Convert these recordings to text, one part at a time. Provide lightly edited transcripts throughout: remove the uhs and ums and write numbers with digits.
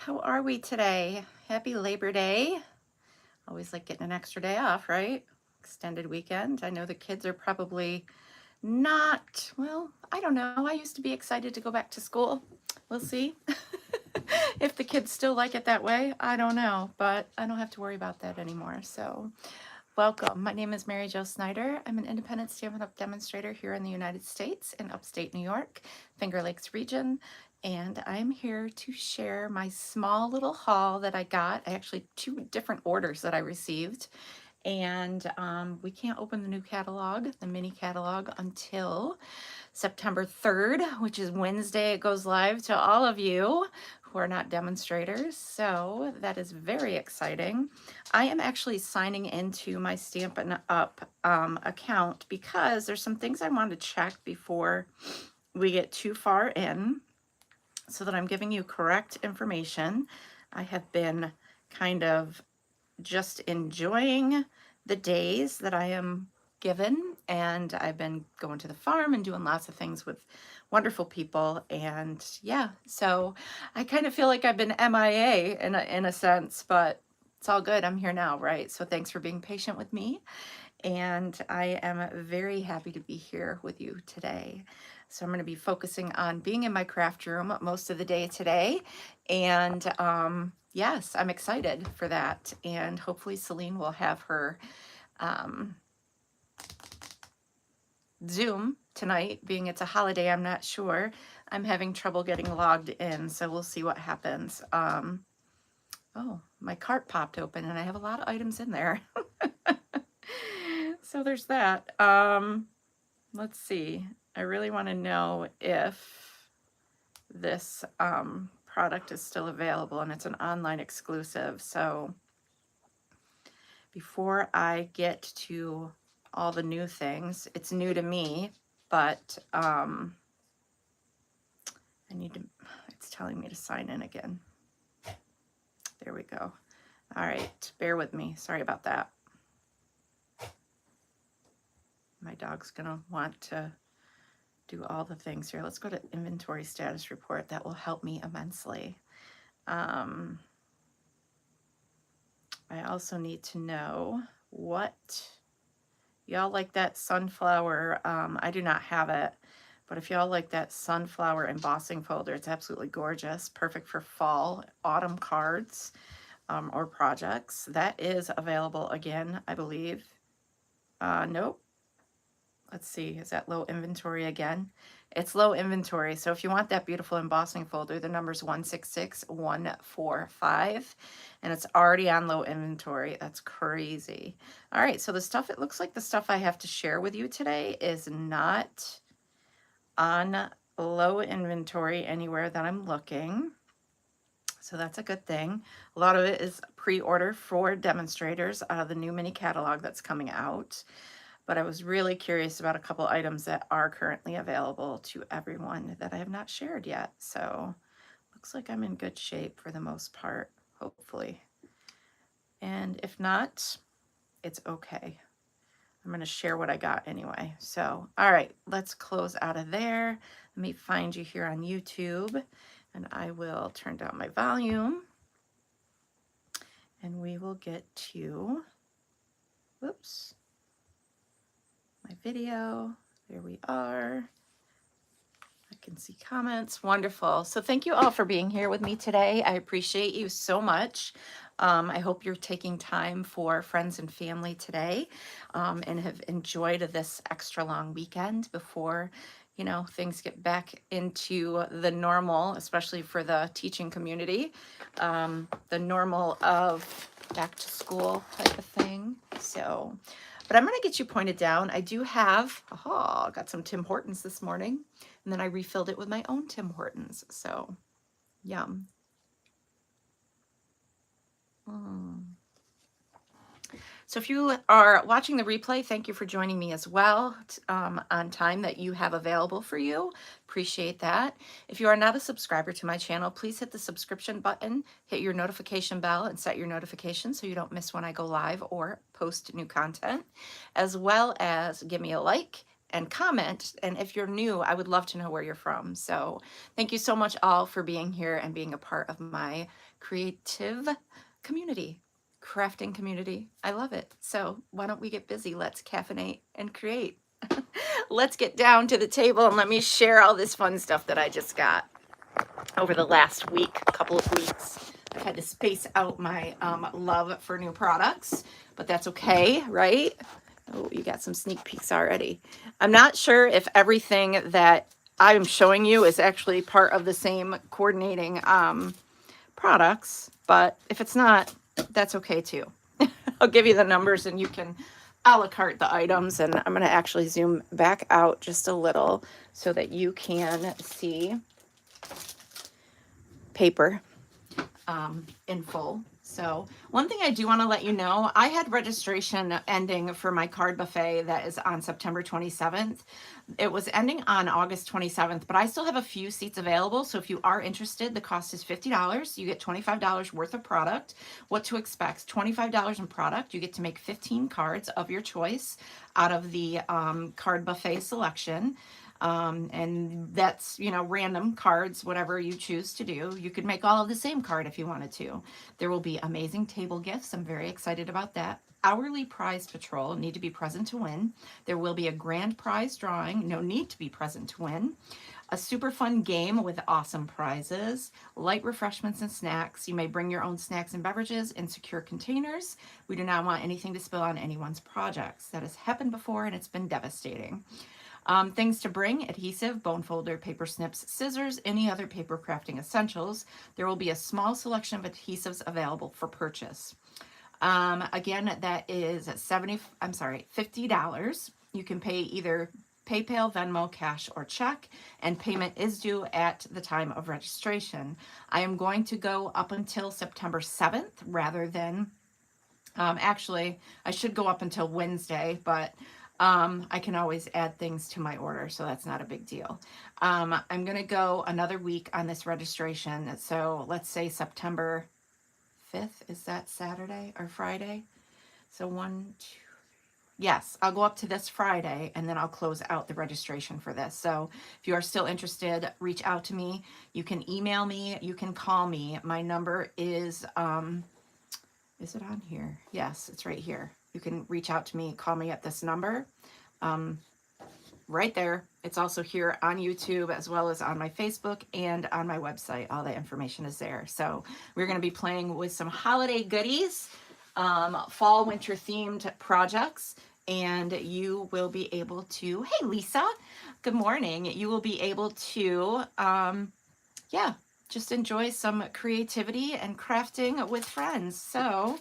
How are we today? Happy Labor Day. Always like getting an extra day off, right? Extended weekend. I know the kids are probably not, well, I don't know. I used to be excited to go back to school. We'll see. If the kids still like it that way, I don't know, but I don't have to worry about that anymore. So, welcome. My name is Mary Jo Snyder. I'm an independent Stampin' Up! Demonstrator here in the United States in upstate New York, Finger Lakes region. And I'm here to share my small little haul that I got. Actually, two different orders that I received. And we can't open the new catalog, the mini catalog, until September 3rd, which is Wednesday. It goes live to all of you who are not demonstrators. So that is very exciting. I am actually signing into my Stampin' Up! Account because there's some things I want to check before we get too far in so that I'm giving you correct information. I have been kind of just enjoying the days that I am given, and I've been going to the farm and doing lots of things with wonderful people. And yeah, so I kind of feel like I've been MIA in a sense, but it's all good. I'm here now, right? So thanks for being patient with me. And I am very happy to be here with you today. So I'm going to be focusing on being in my craft room most of the day today. And yes, I'm excited for that. And hopefully Celine will have her Zoom tonight, being it's a holiday. I'm not sure. I'm having trouble getting logged in, so we'll see what happens. Oh, my cart popped open and I have a lot of items in there. So there's that. Let's see. I really want to know if this product is still available, and it's an online exclusive. So before I get to all the new things, it's new to me, but I need to, it's telling me to sign in again. There we go. All right, bear with me. Sorry about that. My dog's gonna want to do all the things here. Let's go to inventory status report. That will help me immensely. I also need to know what y'all like. That sunflower, I do not have it, but if y'all like that sunflower embossing folder, it's absolutely gorgeous, perfect for fall, autumn cards or projects. That is available again, I believe. Nope. Let's see, is that low inventory again? It's low inventory, so if you want that beautiful embossing folder, the number's 166145, and it's already on low inventory. That's crazy. All right, so the stuff, it looks like the stuff I have to share with you today is not on low inventory anywhere that I'm looking. So that's a good thing. A lot of it is pre-order for demonstrators out of the new mini catalog that's coming out. But I was really curious about a couple items that are currently available to everyone that I have not shared yet. So looks like I'm in good shape for the most part, hopefully. And if not, it's okay. I'm going to share what I got anyway. So, all right, let's close out of there. Let me find you here on YouTube, and I will turn down my volume, and we will get to, whoops, my video. There we are. I can see comments. Wonderful. So thank you all for being here with me today. I appreciate you so much. I hope you're taking time for friends and family today and have enjoyed this extra long weekend before, you know, things get back into the normal, especially for the teaching community, the normal of back to school type of thing. So, but I'm going to get you pointed down. I do have, got some Tim Hortons this morning, and then I refilled it with my own Tim Hortons. So, yum. So if you are watching the replay, thank you for joining me as well on time that you have available for you. Appreciate that. If you are not a subscriber to my channel, please hit the subscription button, hit your notification bell, and set your notifications so you don't miss when I go live or post new content, as well as give me a like and comment. And if you're new, I would love to know where you're from. So thank you so much all for being here and being a part of my creative community, crafting community. I love it. So why don't we get busy? Let's caffeinate and create. Let's get down to the table and let me share all this fun stuff that I just got over the last week, couple of weeks. I've had to space out my love for new products, but that's okay, right? Oh, you got some sneak peeks already. I'm not sure if everything that I'm showing you is actually part of the same coordinating products, but if it's not, that's okay too. I'll give you the numbers and you can a la carte the items, and I'm going to actually zoom back out just a little so that you can see paper in full. So one thing I do want to let you know, I had registration ending for my card buffet that is on September 27th. It was ending on August 27th, but I still have a few seats available. So if you are interested, the cost is $50. You get $25 worth of product. What to expect? $25 in product. You get to make 15 cards of your choice out of the card buffet selection. And that's, you know, random cards, whatever you choose to do. You could make all of the same card if you wanted to. There will be amazing table gifts. I'm very excited about that. Hourly prize patrol, need to be present to win. There will be a grand prize drawing, no need to be present to win. A super fun game with awesome prizes, light refreshments and snacks. You may bring your own snacks and beverages in secure containers. We do not want anything to spill on anyone's projects. That has happened before and it's been devastating. Things to bring: adhesive, bone folder, paper snips, scissors, any other paper crafting essentials. There will be a small selection of adhesives available for purchase. Again, that is $50. You can pay either PayPal, Venmo, cash, or check, and payment is due at the time of registration. I am going to go up until September 7th rather than, actually, I should go up until Wednesday, but I can always add things to my order, so that's not a big deal. I'm going to go another week on this registration. So let's say September 5th. Is that Saturday or Friday? So 1, 2, yes, I'll go up to this Friday and then I'll close out the registration for this. So if you are still interested, reach out to me. You can email me, you can call me. My number is it on here? Yes, it's right here. You can reach out to me, call me at this number. Right there. It's also here on YouTube as well as on my Facebook and on my website. All that information is there. So we're going to be playing with some holiday goodies, fall, winter themed projects, and you will be able to, hey, Lisa, good morning. You will be able to, yeah, just enjoy some creativity and crafting with friends. So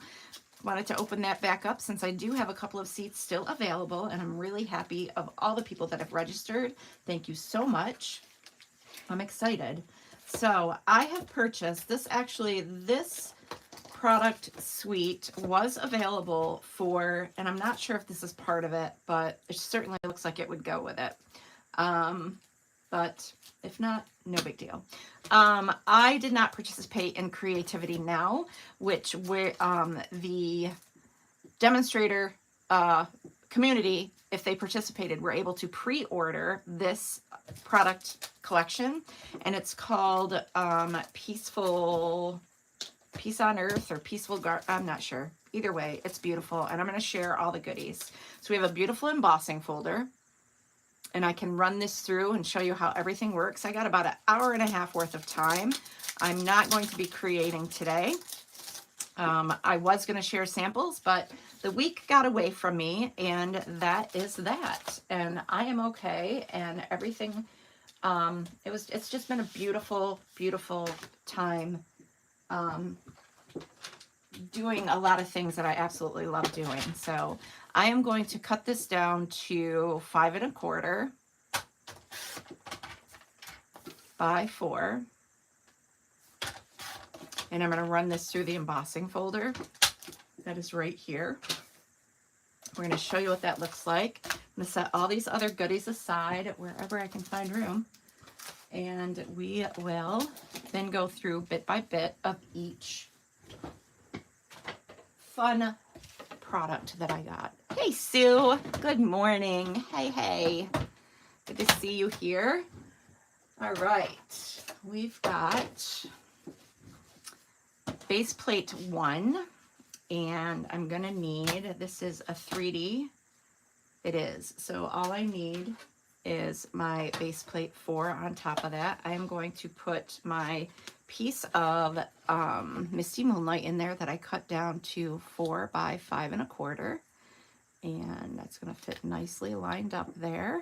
wanted to open that back up since I do have a couple of seats still available, and I'm really happy of all the people that have registered. Thank you so much. I'm excited. So I have purchased this, actually this product suite was available for, and I'm not sure if this is part of it, but it certainly looks like it would go with it. But if not, no big deal. I did not participate in Creativity Now, which the demonstrator community, if they participated, were able to pre-order this product collection, and it's called Peace on Earth or Peaceful Garden. I'm not sure. Either way, it's beautiful, and I'm going to share all the goodies. So we have a beautiful embossing folder, and I can run this through and show you how everything works. I got about an hour and a half worth of time. I'm not going to be creating today. I was going to share samples, but the week got away from me, and that is that. And I am okay, and everything, it's just been a beautiful, beautiful time doing a lot of things that I absolutely love doing. So I am going to cut this down to 5 1/4 by 4. And I'm going to run this through the embossing folder that is right here. We're going to show you what that looks like. I'm going to set all these other goodies aside wherever I can find room. And we will then go through bit by bit of each fun product that I got. Hey, Sue. Good morning. Hey, hey. Good to see you here. All right. We've got base plate 1, and I'm going to need, this is a 3D. It is. So all I need is my base plate 4 on top of that. I am going to put my piece of Misty Moonlight in there that I cut down to 4 by 5 1/4. And that's going to fit nicely lined up there.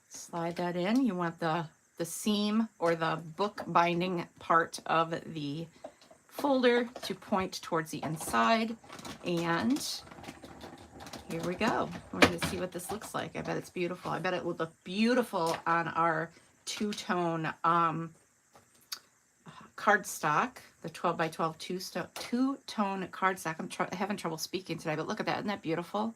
Slide that in. You want the seam or the book binding part of the folder to point towards the inside. And here we go. We're going to see what this looks like. I bet it's beautiful. I bet it would look beautiful on our two-tone cardstock, the 12 by 12 two-tone cardstock. I'm having trouble speaking today, but look at that. Isn't that beautiful?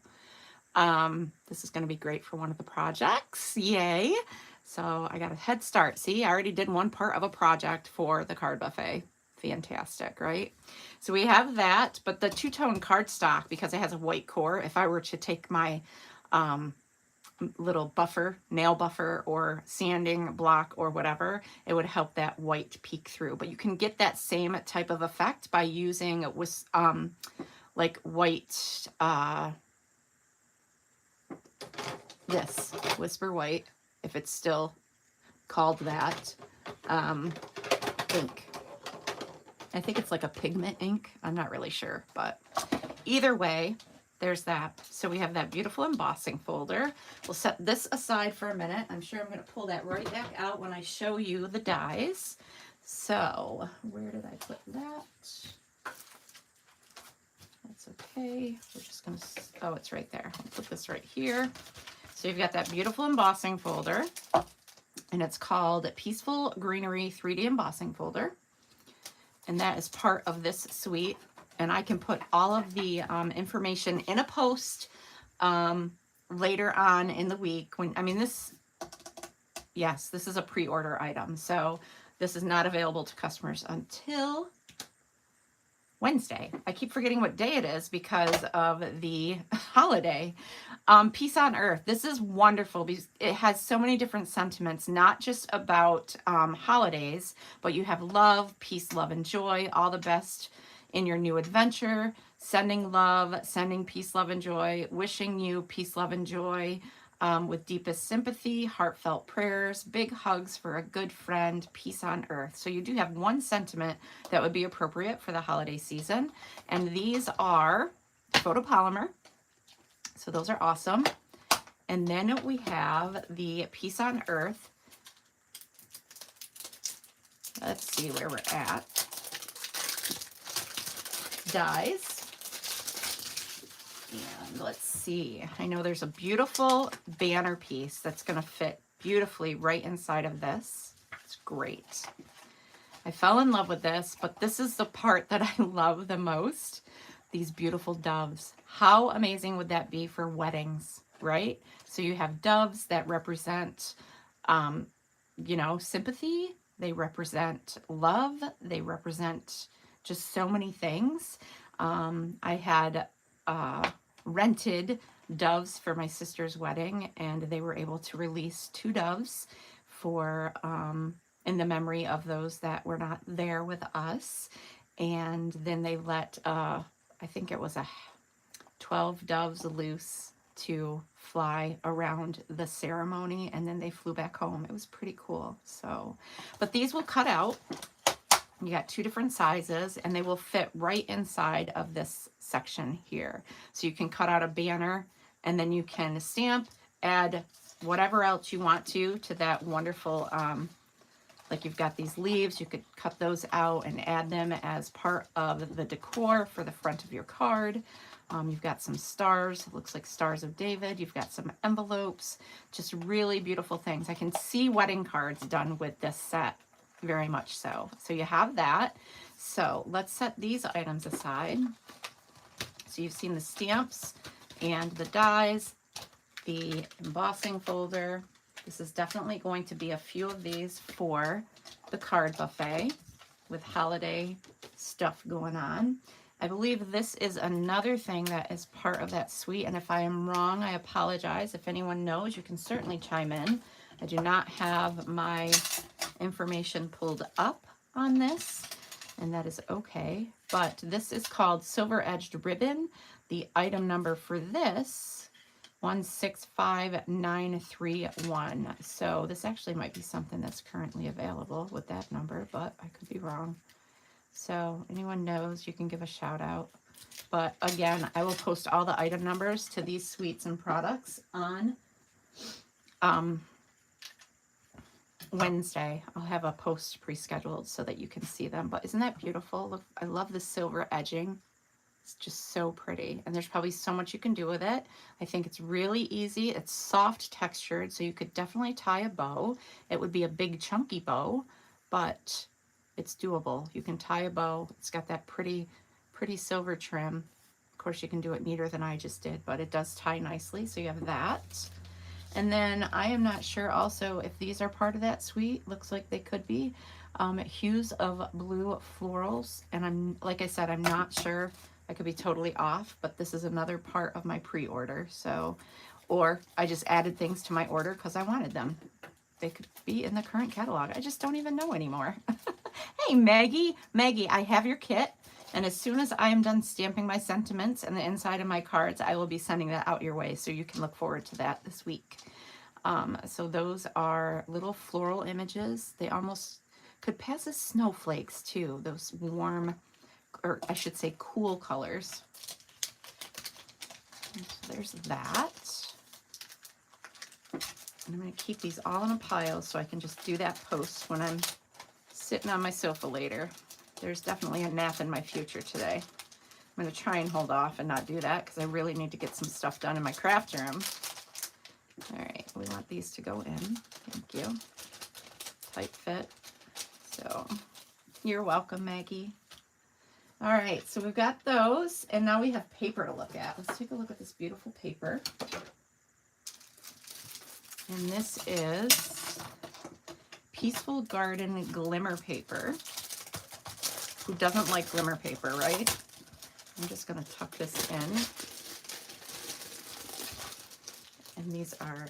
This is going to be great for one of the projects. Yay. So I got a head start. See, I already did one part of a project for the card buffet. Fantastic, right? So we have that, but the two-tone cardstock, because it has a white core, if I were to take my little buffer, nail buffer or sanding block or whatever, it would help that white peek through. But you can get that same type of effect by using with like white, this Whisper White, if it's still called that, ink. I think it's like a pigment ink. I'm not really sure, but either way, there's that. So we have that beautiful embossing folder. We'll set this aside for a minute. I'm sure I'm going to pull that right back out when I show you the dies. So where did I put that? That's okay. We're just going to, oh, it's right there. I'll put this right here. So you've got that beautiful embossing folder, and it's called Peaceful Greenery 3D Embossing Folder. And that is part of this suite. And I can put all of the information in a post later on in the week. When, I mean, this, yes, this is a pre-order item. So this is not available to customers until Wednesday. I keep forgetting what day it is because of the holiday. Peace on Earth. This is wonderful because it has so many different sentiments, not just about holidays, but you have love, peace, love, and joy, all the best in your new adventure, sending love, sending peace, love, and joy, wishing you peace, love, and joy, with deepest sympathy, heartfelt prayers, big hugs for a good friend, peace on earth. So you do have one sentiment that would be appropriate for the holiday season. And these are photopolymer. So those are awesome. And then we have the Peace on Earth. Let's see where we're at. Dies. And let's see. I know there's a beautiful banner piece that's going to fit beautifully right inside of this. It's great. I fell in love with this, but this is the part that I love the most. These beautiful doves. How amazing would that be for weddings, right? So you have doves that represent, you know, sympathy. They represent love. They represent just so many things. I had rented doves for my sister's wedding, and they were able to release 2 doves for in the memory of those that were not there with us. And then they let I think it was 12 doves loose to fly around the ceremony, and then they flew back home. It was pretty cool. So, but these will cut out. You got 2 different sizes, and they will fit right inside of this section here. So you can cut out a banner, and then you can stamp, add whatever else you want to that wonderful, like you've got these leaves, you could cut those out and add them as part of the decor for the front of your card. You've got some stars, it looks like Stars of David. You've got some envelopes, just really beautiful things. I can see wedding cards done with this set. Very much so. So you have that. So let's set these items aside. So you've seen the stamps and the dies, the embossing folder. This is definitely going to be a few of these for the card buffet with holiday stuff going on. I believe this is another thing that is part of that suite, and if I am wrong, I apologize. If anyone knows, you can certainly chime in. I do not have my information pulled up on this, and that is okay. But this is called Silver Edged Ribbon. The item number for this, 165931. So this actually might be something that's currently available with that number, but I could be wrong. So anyone knows, you can give a shout out. But again, I will post all the item numbers to these suites and products on Wednesday. I'll have a post pre-scheduled so that you can see them. But isn't that beautiful? Look, I love the silver edging. It's just so pretty. And there's probably so much you can do with it. I think it's really easy. It's soft textured, so you could definitely tie a bow. It would be a big chunky bow, but it's doable. You can tie a bow. It's got that pretty silver trim. Of course, you can do it neater than I just did, but it does tie nicely. So you have that. And then I am not sure also if these are part of that suite. Looks like they could be. Hues of Blue Florals. And like I said, I'm not sure. I could be totally off, but this is another part of my pre-order. So, or I just added things to my order because I wanted them. They could be in the current catalog. I just don't even know anymore. Hey, Maggie. Maggie, I have your kit. And as soon as I am done stamping my sentiments and the inside of my cards, I will be sending that out your way. So you can look forward to that this week. So those are little floral images. They almost could pass as snowflakes too. Those warm, or I should say cool colors. So there's that. And I'm going to keep these all in a pile so I can just do that post when I'm sitting on my sofa later. There's definitely a nap in my future today. I'm going to try and hold off and not do that because I really need to get some stuff done in my craft room. All right, we want these to go in. Thank you. Tight fit. So you're welcome, Maggie. All right, so we've got those, and now we have paper to look at. Let's take a look at this beautiful paper. And this is Peaceful Garden Glimmer Paper. Who doesn't like glimmer paper, right? I'm just going to tuck this in. And these are,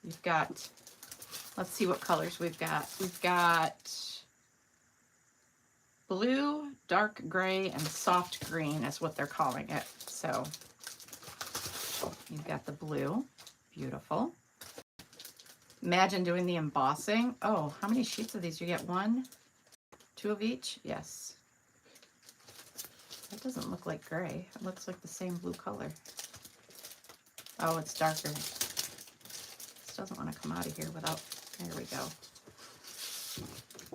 we've got, let's see what colors we've got. We've got blue, dark gray, and soft green is what they're calling it. So you've got the blue, beautiful. Imagine doing the embossing. Oh, how many sheets of these? You get 1, 2 of each? Yes. That doesn't look like gray. It looks like the same blue color. Oh, it's darker. This doesn't want to come out of here without, there we go.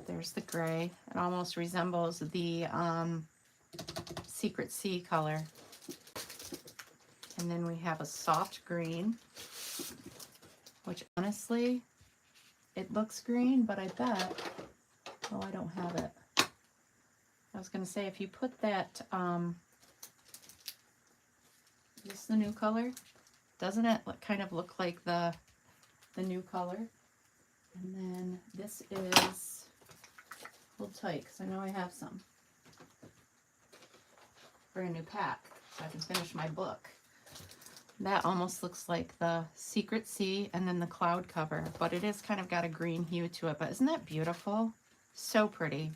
There's the gray. It almost resembles the Secret Sea color. And then we have a soft green, which honestly, it looks green, but I bet, oh, I don't have it. I was going to say, if you put that, is this the new color? Doesn't it kind of look like the new color? And then this is, hold tight, because I know I have some. Brand new pack, so I can finish my book. That almost looks like the Secret Sea and then the cloud cover, but it is kind of got a green hue to it. But isn't that beautiful? So pretty.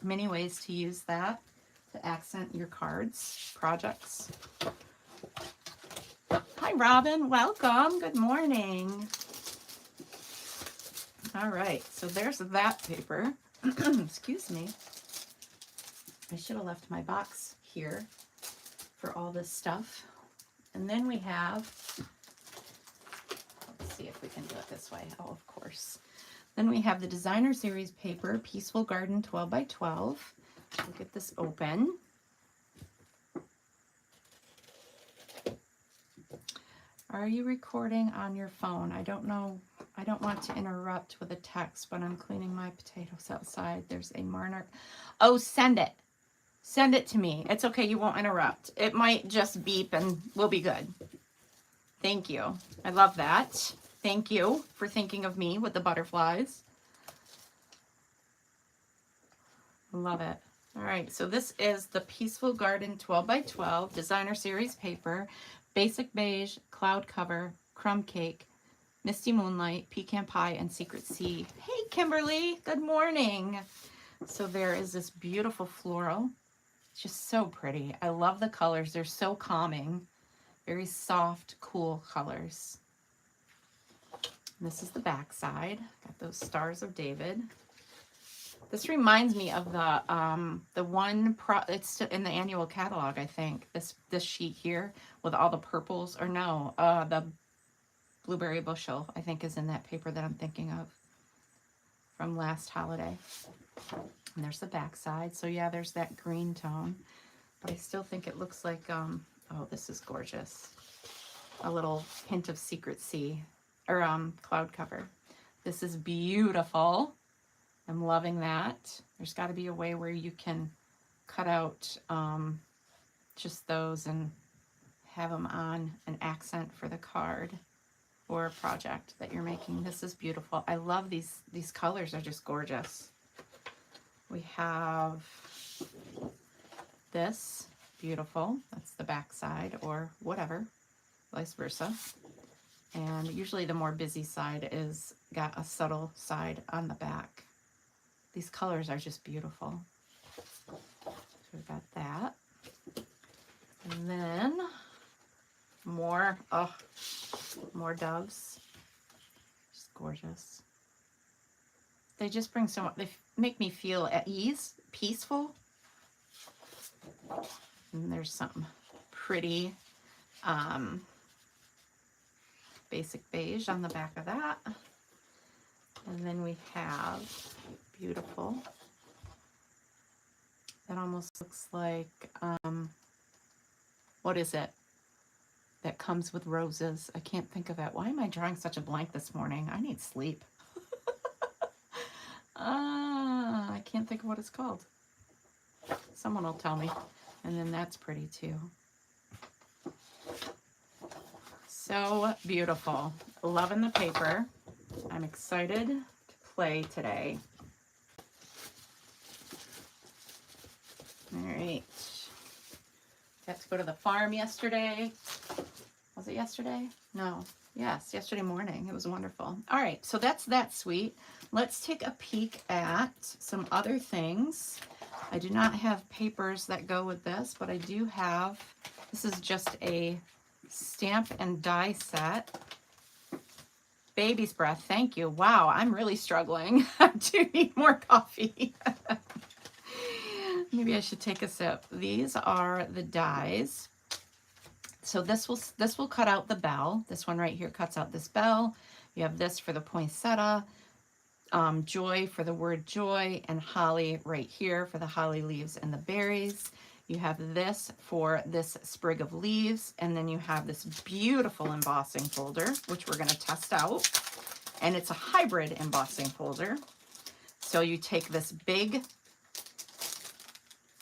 Many ways to use that to accent your cards, projects. Hi, Robin. Welcome. Good morning. All right. So there's that paper. Excuse me. I should have left my box here for all this stuff. And then we have, let's see if we can do it this way. Oh, of course. Then we have the Designer Series paper, Peaceful Garden 12 by 12. We'll get this open. Are you recording on your phone? I don't know. I don't want to interrupt with a text, but I'm cleaning my potatoes outside. There's a Marner. Oh, send it. Send it to me. It's okay. You won't interrupt. It might just beep and we'll be good. Thank you. I love that. Thank you for thinking of me with the butterflies. Love it. All right, so this is the Peaceful Garden 12 by 12 Designer Series paper, Basic Beige, Cloud Cover, Crumb Cake, Misty Moonlight, Pecan Pie, and Secret Sea. Hey, Kimberly, good morning. So there is this beautiful floral. It's just so pretty. I love the colors. They're so calming. Very soft, cool colors. And this is the back side. Got those Stars of David. This reminds me of the one it's in the annual catalog, I think. This sheet here with all the purples, or no, the Blueberry Bushel, I think, is in that paper that I'm thinking of from last holiday. And there's the back side. So yeah, there's that green tone, but I still think it looks like oh, this is gorgeous. A little hint of Secret Sea, or cloud cover. This is beautiful. I'm loving that. There's got to be a way where you can cut out just those and have them on an accent for the card or a project that you're making. This is beautiful. I love these colors are just gorgeous. We have this, beautiful. That's the back side, or whatever, vice versa. And usually the more busy side is got a subtle side on the back. These colors are just beautiful. So we've got that. And then more doves. Just gorgeous. They just bring so much, they make me feel at ease, peaceful. And there's some pretty basic beige on the back of that. And then we have beautiful. That almost looks like, what is it? That comes with roses. I can't think of it. Why am I drawing such a blank this morning? I need sleep. I can't think of what it's called. Someone will tell me. And then that's pretty too. So beautiful. Loving the paper. I'm excited to play today. All right. Got to go to the farm yesterday. Was it yesterday? No. Yes, yesterday morning. It was wonderful. All right, so that's that sweet. Let's take a peek at some other things. I do not have papers that go with this, but I do have, this is just a stamp and die set. Baby's breath, thank you. Wow, I'm really struggling. I do need more coffee. Maybe I should take a sip. These are the dies. So this will cut out the bell. This one right here cuts out this bell. You have this for the poinsettia, joy for the word joy, and holly right here for the holly leaves and the berries. You have this for this sprig of leaves, and then you have this beautiful embossing folder, which we're going to test out. And it's a hybrid embossing folder. So you take this big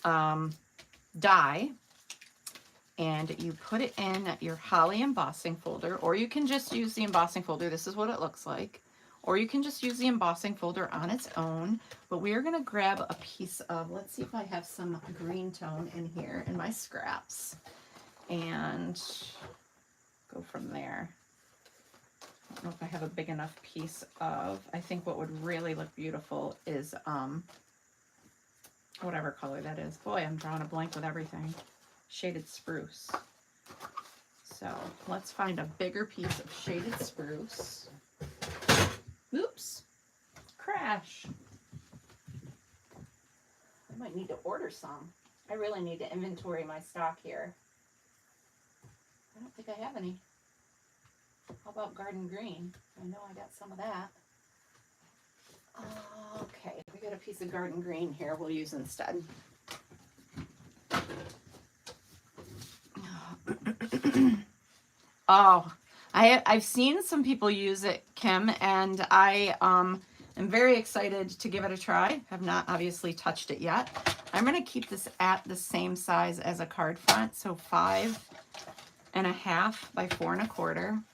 die, and you put it in your holly embossing folder, or you can just use the embossing folder. This is what it looks like. Or you can just use the embossing folder on its own. But we are going to grab a piece of, let's see if I have some green tone in here in my scraps, and go from there. I don't know if I have a big enough piece of, I think what would really look beautiful is whatever color that is. Boy, I'm drawing a blank with everything. Shaded spruce. So let's find a bigger piece of shaded spruce. Oops, crash. I might need to order some. I really need to inventory my stock here. I don't think I have any. How about garden green? I know I got some of that. Okay, we got a piece of garden green here we'll use instead. Oh, I've seen some people use it, Kim, and I am very excited to give it a try. Have not obviously touched it yet. I'm going to keep this at the same size as a card front, so 5.5 by 4 1/4.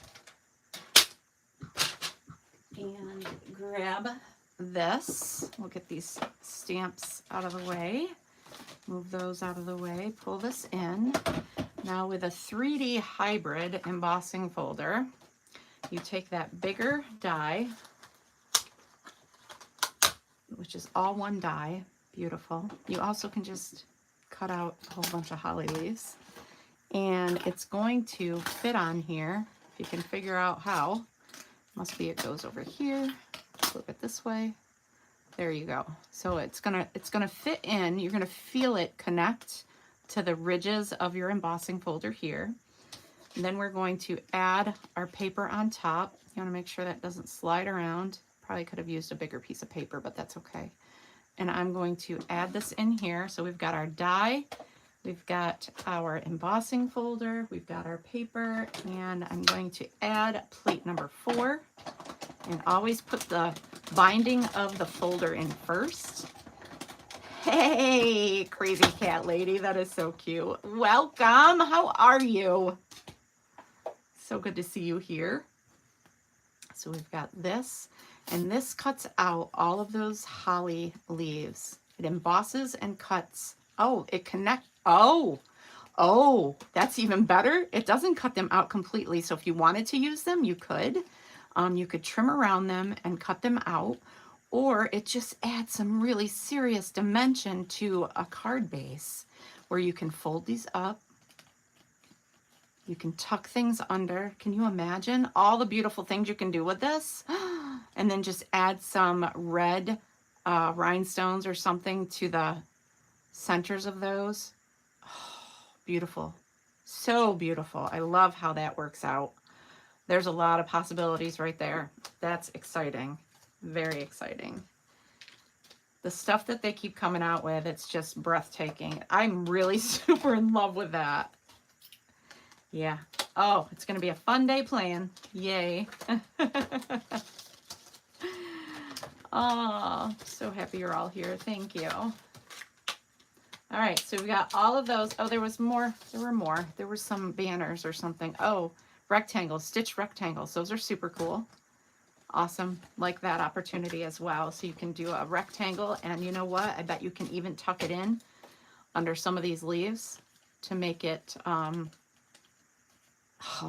And grab this. We'll get these stamps out of the way. Move those out of the way, pull this in. Now with a 3D hybrid embossing folder, you take that bigger die, which is all one die, beautiful. You also can just cut out a whole bunch of holly leaves, and it's going to fit on here, if you can figure out how. Must be it goes over here, flip it this way. There you go. So it's gonna fit in. You're gonna feel it connect to the ridges of your embossing folder here. And then we're going to add our paper on top. You wanna make sure that doesn't slide around. Probably could have used a bigger piece of paper, but that's okay. And I'm going to add this in here. So we've got our die, we've got our embossing folder, we've got our paper, and I'm going to add plate number 4. And always put the binding of the folder in first. Hey, crazy cat lady, that is so cute. Welcome, how are you? So good to see you here. So we've got this, and this cuts out all of those holly leaves. It embosses and cuts. Oh, it connects. Oh, that's even better. It doesn't cut them out completely. So if you wanted to use them, you could. You could trim around them and cut them out, or it just adds some really serious dimension to a card base where you can fold these up. You can tuck things under. Can you imagine all the beautiful things you can do with this? And then just add some red rhinestones or something to the centers of those. Oh, beautiful. So beautiful. I love how that works out. There's a lot of possibilities right there. That's exciting. Very exciting. The stuff that they keep coming out with, it's just breathtaking. I'm really super in love with that. Yeah. Oh, it's going to be a fun day playing. Yay. Oh, so happy you're all here. Thank you. All right, so we got all of those. Oh, there was more. There were more. There were some banners or something. Oh, rectangles, stitched rectangles. Those are super cool. Awesome. Like that opportunity as well. So you can do a rectangle, and you know what? I bet you can even tuck it in under some of these leaves to make it, oh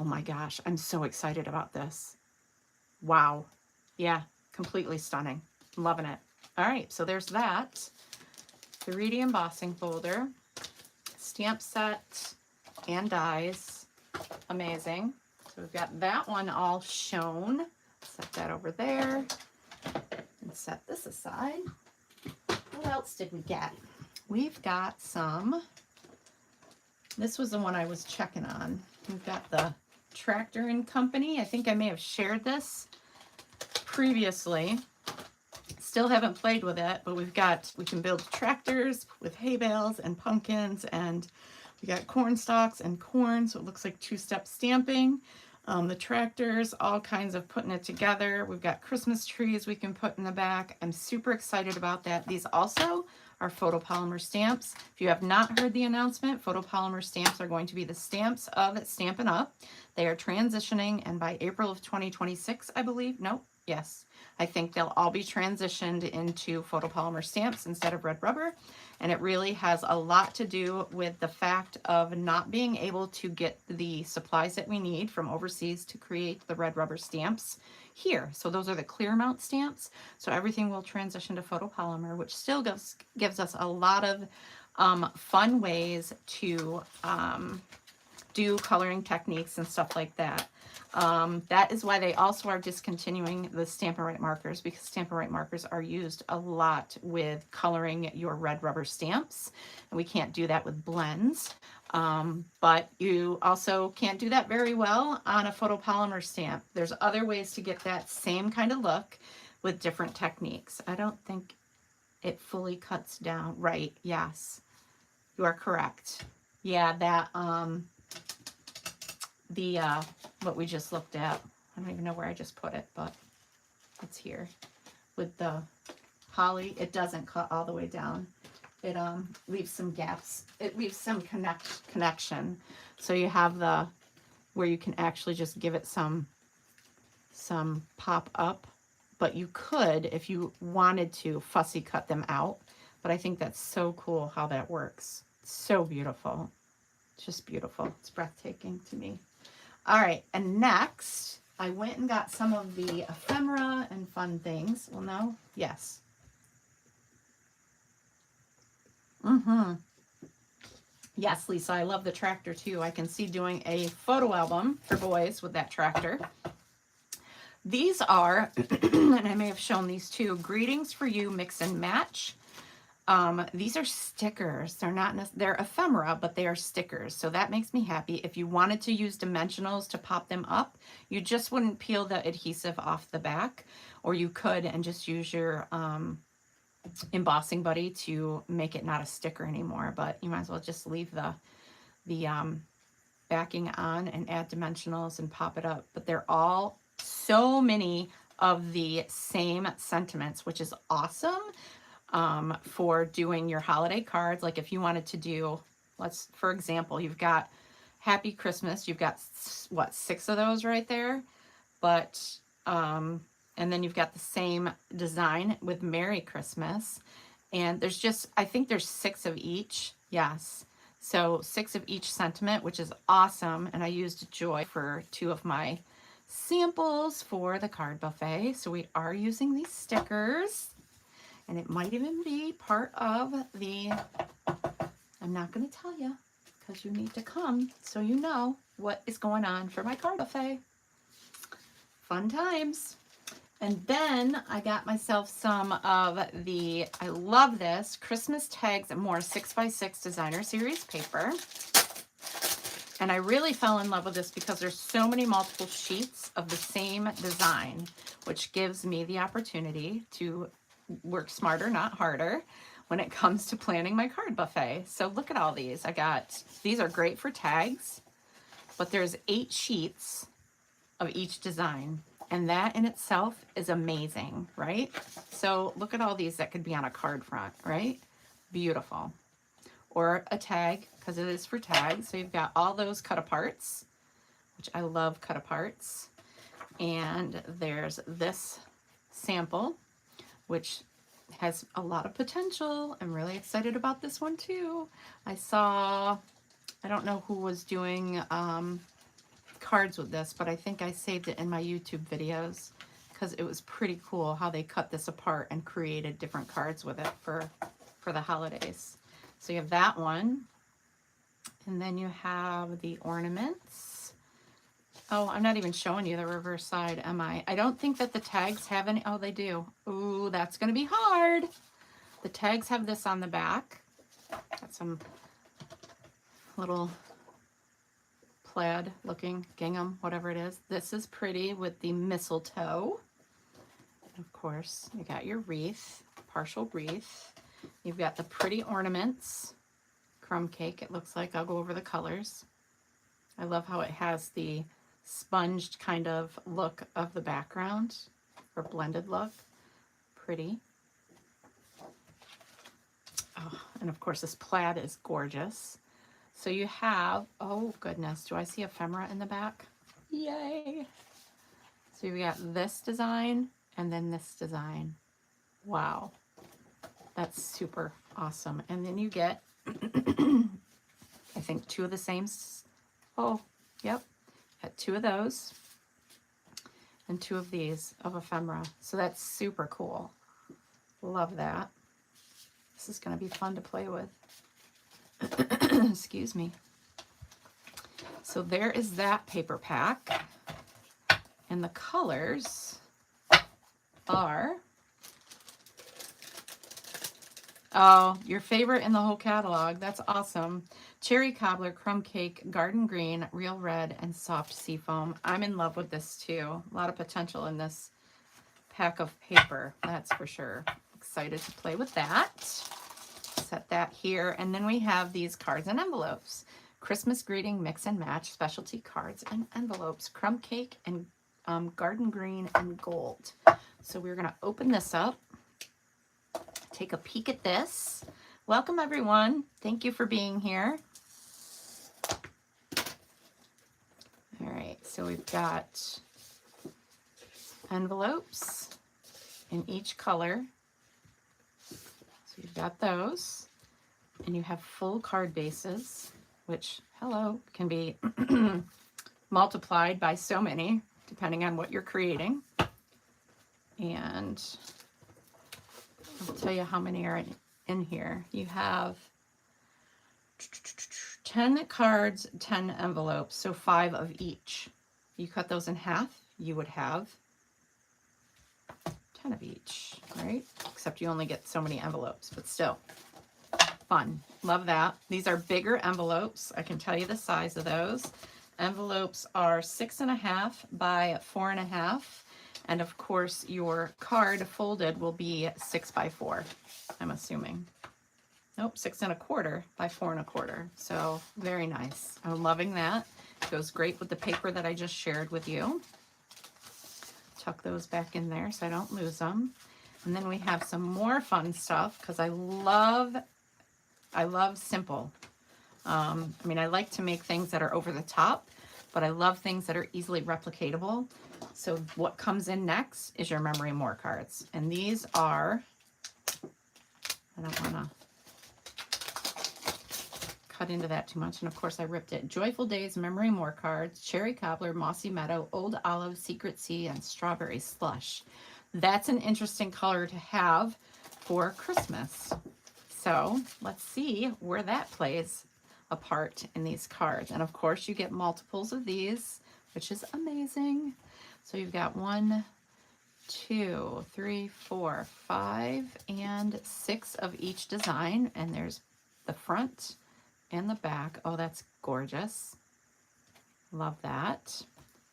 my gosh, I'm so excited about this. Wow. Yeah, completely stunning. I'm loving it. All right, so there's that. 3D embossing folder, stamp set, and dies. Amazing. So we've got that one all shown. Set that over there and set this aside. What else did we get? We've got some, this was the one I was checking on. We've got the Tractor and Company. I think I may have shared this previously. Still haven't played with it, but we can build tractors with hay bales and pumpkins, and we got corn stalks and corn, so it looks like 2-step stamping. The tractors, all kinds of putting it together. We've got Christmas trees we can put in the back. I'm super excited about that. These also are photopolymer stamps. If you have not heard the announcement, photopolymer stamps are going to be the stamps of Stampin' Up. They are transitioning, and by April of 2026, I believe, nope, yes, I think they'll all be transitioned into photopolymer stamps instead of red rubber. And it really has a lot to do with the fact of not being able to get the supplies that we need from overseas to create the red rubber stamps here. So those are the clear mount stamps. So everything will transition to photopolymer, which still gives us a lot of fun ways to do coloring techniques and stuff like that. That is why they also are discontinuing the Stampin' Write markers, because Stampin' Write markers are used a lot with coloring your red rubber stamps, and we can't do that with blends. But you also can't do that very well on a photopolymer stamp. There's other ways to get that same kind of look with different techniques. I don't think it fully cuts down. Right, yes, you are correct. Yeah, that, what we just looked at, I don't even know where I just put it, but it's here. With the poly, it doesn't cut all the way down. It leaves some gaps. It leaves some connection. So you have the, where you can actually just give it some pop up, but you could, if you wanted to, fussy cut them out. but I think that's so cool how that works. So beautiful. Just beautiful. It's breathtaking to me. All right, and next, I went and got some of the ephemera and fun things. Well, no? Yes. Yes, Lisa, I love the tractor too. I can see doing a photo album for boys with that tractor. These are, and I may have shown these too, Greetings for You Mix and Match. These are stickers. They're not, they're ephemera, but they are stickers. So that makes me happy. If you wanted to use dimensionals to pop them up, you just wouldn't peel the adhesive off the back, or you could and just use your embossing buddy to make it not a sticker anymore. But you might as well just leave the backing on and add dimensionals and pop it up. But they're all so many of the same sentiments, which is awesome. For doing your holiday cards. Like if you wanted to do, for example, you've got Happy Christmas. You've got, what, 6 of those right there? But, and then you've got the same design with Merry Christmas. And there's just, I think there's 6 of each. Yes. So 6 of each sentiment, which is awesome. And I used Joy for 2 of my samples for the card buffet. So we are using these stickers. And it might even be part of the, I'm not going to tell you because you need to come so you know what is going on for my card buffet. Fun times. And then I got myself some of the, I love this, Christmas Tags and More 6x6 Designer Series paper. And I really fell in love with this because there's so many multiple sheets of the same design, which gives me the opportunity to work smarter, not harder, when it comes to planning my card buffet. So look at all these. These are great for tags, but there's 8 sheets of each design. And that in itself is amazing, right? So look at all these that could be on a card front, right? Beautiful. Or a tag, because it is for tags. So you've got all those cut aparts, which I love cut aparts. And there's this sample, which has a lot of potential. I'm really excited about this one too. I don't know who was doing cards with this, but I think I saved it in my YouTube videos because it was pretty cool how they cut this apart and created different cards with it for the holidays. So you have that one, and then you have the ornaments. Oh, I'm not even showing you the reverse side, am I? I don't think that the tags have any. Oh, they do. Ooh, that's going to be hard. The tags have this on the back. Got some little plaid looking gingham, whatever it is. This is pretty with the mistletoe. And of course, you got your wreath, partial wreath. You've got the pretty ornaments. Crumb cake, it looks like. I'll go over the colors. I love how it has the sponged kind of look of the background, or blended look. Pretty. Oh, and of course this plaid is gorgeous. So you have, oh goodness, do I see ephemera in the back? Yay! So you've got this design and then this design. Wow. That's super awesome. And then you get, I think 2 of the same, oh, yep. Got 2 of those and 2 of these of ephemera. So that's super cool. Love that. This is going to be fun to play with. Excuse me. So there is that paper pack. And the colors are, oh, your favorite in the whole catalog. That's awesome. Cherry Cobbler, Crumb Cake, Garden Green, Real Red, and Soft Seafoam. I'm in love with this too. A lot of potential in this pack of paper, that's for sure. Excited to play with that. Set that here. And then we have these cards and envelopes. Christmas Greeting Mix and Match Specialty Cards and Envelopes. Crumb Cake and Garden Green and Gold. So we're going to open this up. Take a peek at this. Welcome everyone. Thank you for being here. All right, so we've got envelopes in each color. So So you've got those, and you have full card bases, which, hello, can be multiplied by so many, depending on what you're creating. And I'll tell you how many are in here. You have 10 cards, 10 envelopes, so 5 of each. You cut those in half, you would have 10 of each, right? Except you only get so many envelopes, but still fun. Love that. These are bigger envelopes. I can tell you the size of those. Envelopes are 6.5 by 4.5. And of course, your card folded will be 6 by 4, I'm assuming. Nope, 6.25 by 4.25. So very nice. I'm loving that. It goes great with the paper that I just shared with you. Tuck those back in there so I don't lose them. And then we have some more fun stuff because I love simple. I mean, I like to make things that are over the top, but I love things that are easily replicatable. So what comes in next is your Memory More cards. And these are, I don't want to cut into that too much. And of course I ripped it. Joyful Days, Memory More cards, Cherry Cobbler, Mossy Meadow, Old Olive, Secret Sea, and Strawberry Slush. That's an interesting color to have for Christmas. So let's see where that plays a part in these cards. And of course you get multiples of these, which is amazing. So you've got 1, 2, 3, 4, 5, and 6 of each design. And there's the front and the back. Oh, that's gorgeous. Love that.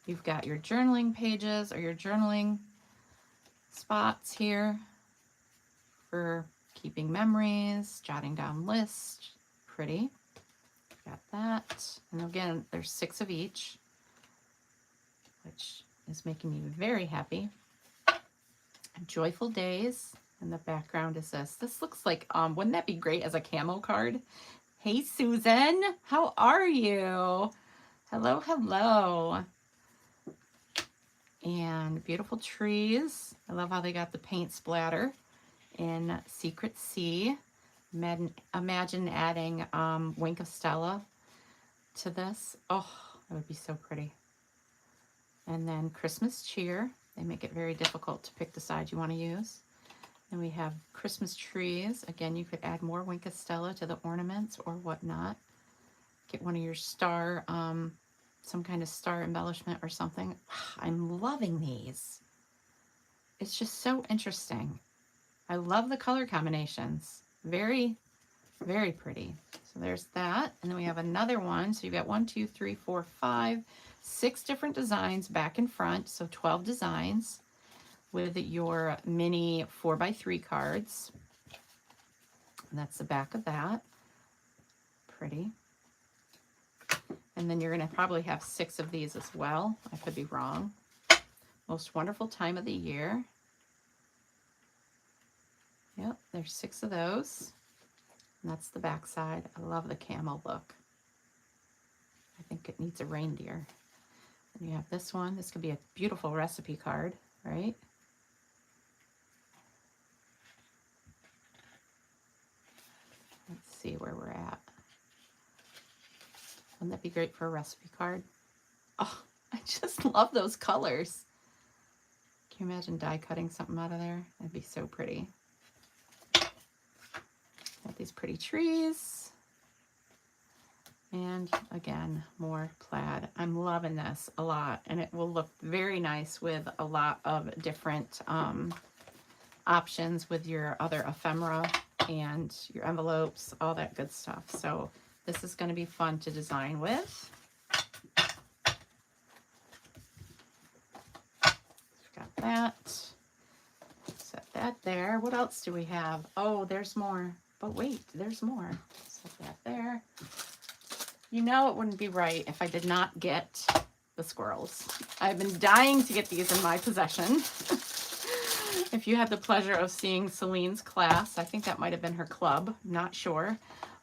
You've got your journaling pages or your journaling spots here for keeping memories, jotting down lists. Pretty. Got that. And again, there's 6 of each, which is making me very happy. Joyful Days. And the background is this. This looks like, wouldn't that be great as a camo card? Hey, Susan, how are you? Hello, hello. And beautiful trees. I love how they got the paint splatter in Secret Sea. Imagine adding Wink of Stella to this. Oh, that would be so pretty. And then Christmas Cheer. They make it very difficult to pick the side you want to use. And we have Christmas trees. Again, you could add more Wink of Stella to the ornaments or whatnot. Get one of your star, some kind of star embellishment or something. I'm loving these. It's just so interesting. I love the color combinations. Very, very pretty. So there's that. And then we have another one. So you've got 1, 2, 3, 4, 5, 6 different designs back and front. So 12 designs with your mini 4x3 cards. And that's the back of that. Pretty. And then you're going to probably have 6 of these as well. I could be wrong. Most wonderful time of the year. Yep, there's 6 of those. And that's the back side. I love the camel look. I think it needs a reindeer. And you have this one. This could be a beautiful recipe card, right? Let's see where we're at. Wouldn't that be great for a recipe card? Oh, I just love those colors. Can you imagine die cutting something out of there? That'd be so pretty. Got these pretty trees. And again, more plaid. I'm loving this a lot, and it will look very nice with a lot of different options with your other ephemera and your envelopes, all that good stuff. So this is going to be fun to design with. Got that. Set that there. What else do we have? Oh, there's more. But wait, there's more. Set that there. You know it wouldn't be right if I did not get the squirrels. I've been dying to get these in my possession. If you had the pleasure of seeing Celine's class, I think that might have been her club, not sure.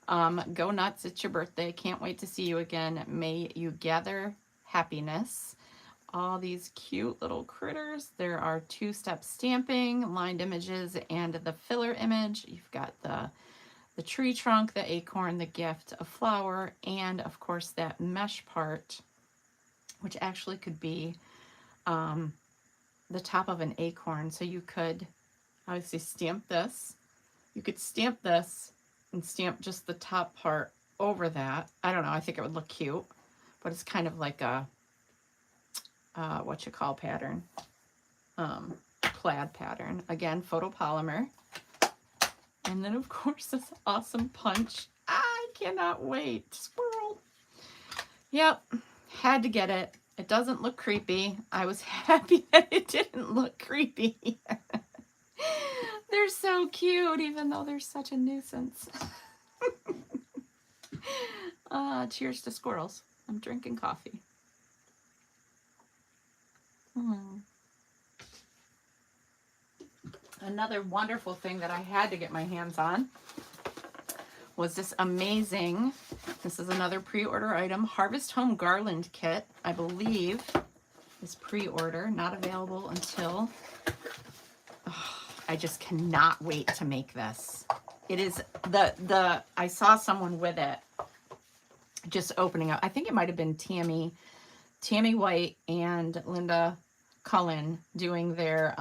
Go nuts, it's your birthday. Can't wait to see you again. May you gather happiness. all these cute little critters. There are two-step stamping, lined images, and the filler image. You've got the tree trunk, the acorn, the gift, a flower, and of course that mesh part, which actually could be the top of an acorn. So you could obviously stamp this. You could stamp this and stamp just the top part over that. I don't know, I think it would look cute, but it's kind of like a, what you call pattern, plaid pattern. Again, photopolymer. And then of course this awesome punch. I cannot wait. Squirrel. Yep, had to get it. It doesn't look creepy. I was happy that it didn't look creepy. They're so cute, even though they're such a nuisance. Cheers to squirrels. I'm drinking coffee. Another wonderful thing that I had to get my hands on was this amazing, this is another pre-order item, Harvest Home Garland Kit, I believe is pre-order, not available until, I just cannot wait to make this. It is I saw someone with it just opening up. I think it might have been Tammy White and Linda Cullen doing their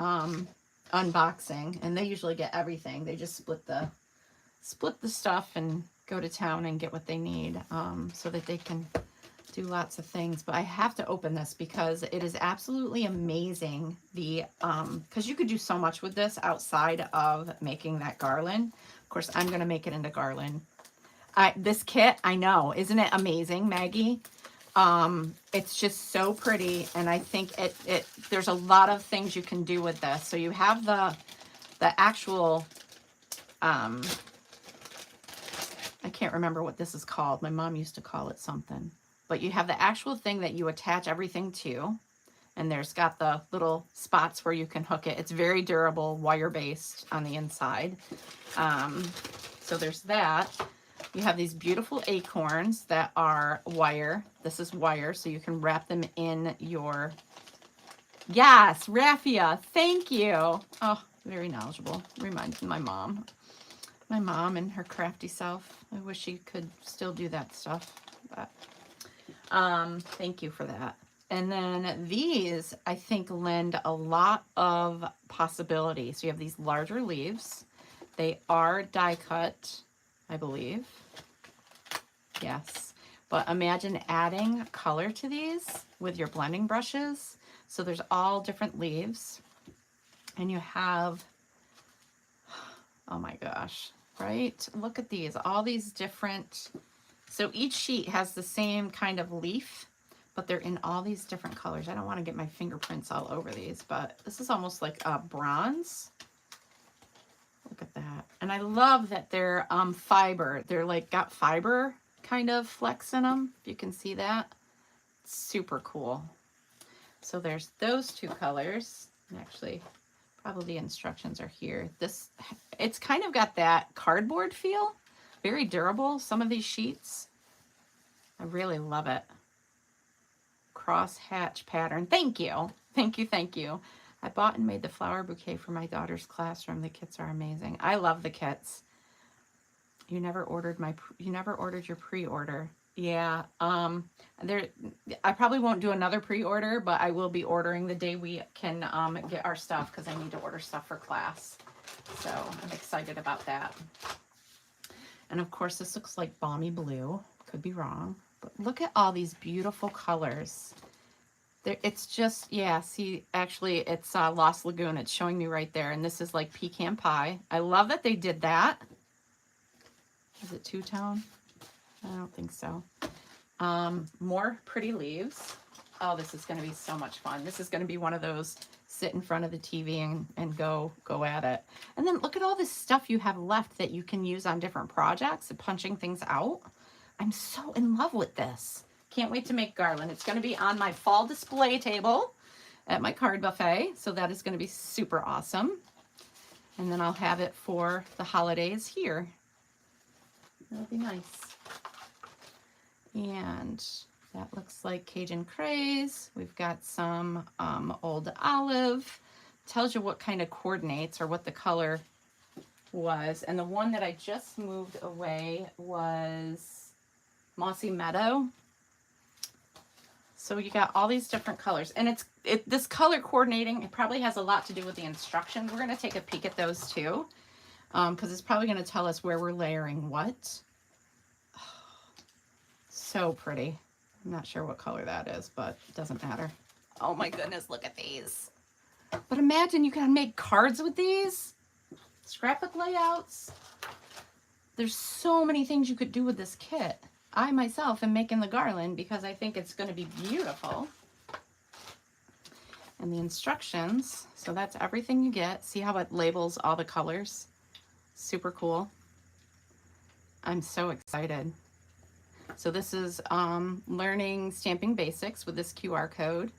unboxing, and they usually get everything. They just split the stuff and go to town and get what they need, so that they can do lots of things. But I have to open this because it is absolutely amazing. Because you could do so much with this outside of making that garland. Of course, I'm going to make it into garland. This kit, I know, isn't it amazing, Maggie? It's just so pretty, and I think there's a lot of things you can do with this. So you have the actual, I can't remember what this is called. My mom used to call it something. But you have the actual thing that you attach everything to, and there's got the little spots where you can hook it. It's very durable, wire-based on the inside. So there's that. You have these beautiful acorns that are wire. This is wire, so you can wrap them in your... Yes, raffia, thank you. Oh, very knowledgeable. Reminds me of my mom. My mom and her crafty self. I wish she could still do that stuff, but thank you for that. And then these, I think, lend a lot of possibility. So you have these larger leaves. They are die cut, I believe. Yes. But imagine adding color to these with your blending brushes. So there's all different leaves. And you have, oh my gosh, right? Look at these, all these different, so each sheet has the same kind of leaf, but they're in all these different colors. I don't want to get my fingerprints all over these, but this is almost like a bronze. Look at that. And I love that they're fiber. They're like got fiber kind of flecks in them, if you can see that. It's super cool. So there's those two colors. Actually, probably the instructions are here. It's kind of got that cardboard feel. Very durable, some of these sheets. I really love it. Cross hatch pattern. Thank you. Thank you, thank you. I bought and made the flower bouquet for my daughter's classroom. The kits are amazing. I love the kits. You never ordered your pre-order. Yeah. I probably won't do another pre-order, but I will be ordering the day we can get our stuff, because I need to order stuff for class. So I'm excited about that. And of course, this looks like balmy blue. Could be wrong, but look at all these beautiful colors. It's just, yeah, see, actually it's Lost Lagoon. It's showing me right there. And this is like pecan pie. I love that they did that. Is it two-tone? I don't think so. More pretty leaves. Oh, this is going to be so much fun. This is going to be one of those sit in front of the TV and go at it. And then look at all this stuff you have left that you can use on different projects and punching things out. I'm so in love with this. Can't wait to make garland. It's going to be on my fall display table at my card buffet. So that is going to be super awesome. And then I'll have it for the holidays here. That'll be nice. And That looks like Cajun Craze. We've got some Old Olive. Tells you what kind of coordinates or what the color was. And the one that I just moved away was Mossy Meadow. So you got all these different colors. And this color coordinating, it probably has a lot to do with the instructions. We're going to take a peek at those too, because it's probably going to tell us where we're layering what. So pretty. I'm not sure what color that is, but it doesn't matter. Oh my goodness, look at these. But imagine you can make cards with these. Scrapbook layouts. There's so many things you could do with this kit. I myself am making the garland because I think it's going to be beautiful. And the instructions, so that's everything you get. See how it labels all the colors? Super cool. I'm so excited. So this is learning stamping basics with this QR code,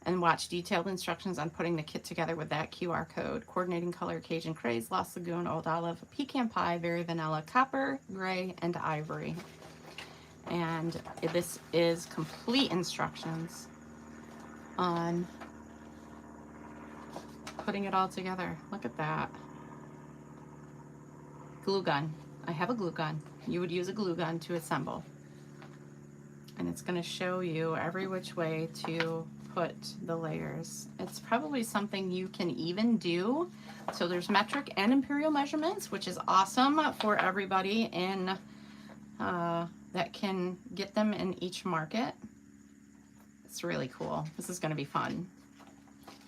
and watch detailed instructions on putting the kit together with that QR code. Coordinating color, Cajun Craze, Lost Lagoon, Old Olive, Pecan Pie, Very Vanilla, Copper, Gray, and Ivory. And this is complete instructions on putting it all together. Look at that. Glue gun. I have a glue gun. You would use a glue gun to assemble. And it's going to show you every which way to put the layers. It's probably something you can even do. So there's metric and imperial measurements, which is awesome for everybody in that can get them in each market. It's really cool. This is going to be fun.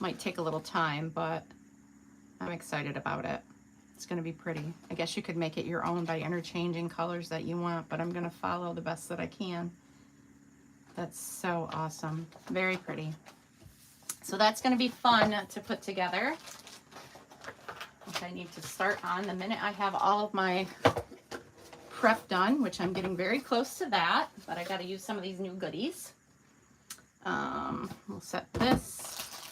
Might take a little time, but I'm excited about it. It's going to be pretty. I guess you could make it your own by interchanging colors that you want, but I'm going to follow the best that I can. That's so awesome. Very pretty. So that's going to be fun to put together, which I need to start on the minute I have all of my prep done, which I'm getting very close to that, but I got to use some of these new goodies. We'll set this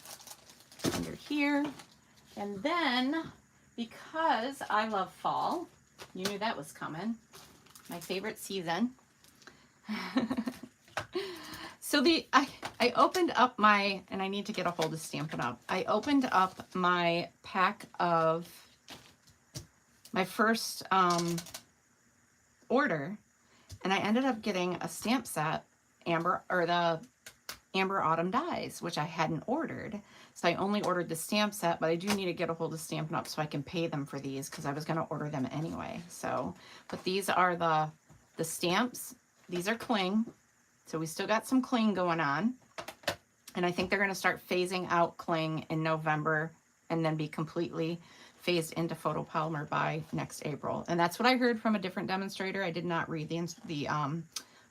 under here. And then, because I love fall, you knew that was coming, my favorite season. So I opened up my, and I need to get a hold of Stampin' Up. I opened up my pack of my first order, and I ended up getting a stamp set, the Amber Autumn Dies, which I hadn't ordered. So I only ordered the stamp set, but I do need to get a hold of Stampin' Up so I can pay them for these because I was going to order them anyway. So, but these are the stamps. These are cling. So we still got some cling going on. And I think they're going to start phasing out cling in November and then be completely phased into photopolymer by next April. And that's what I heard from a different demonstrator. I did not read the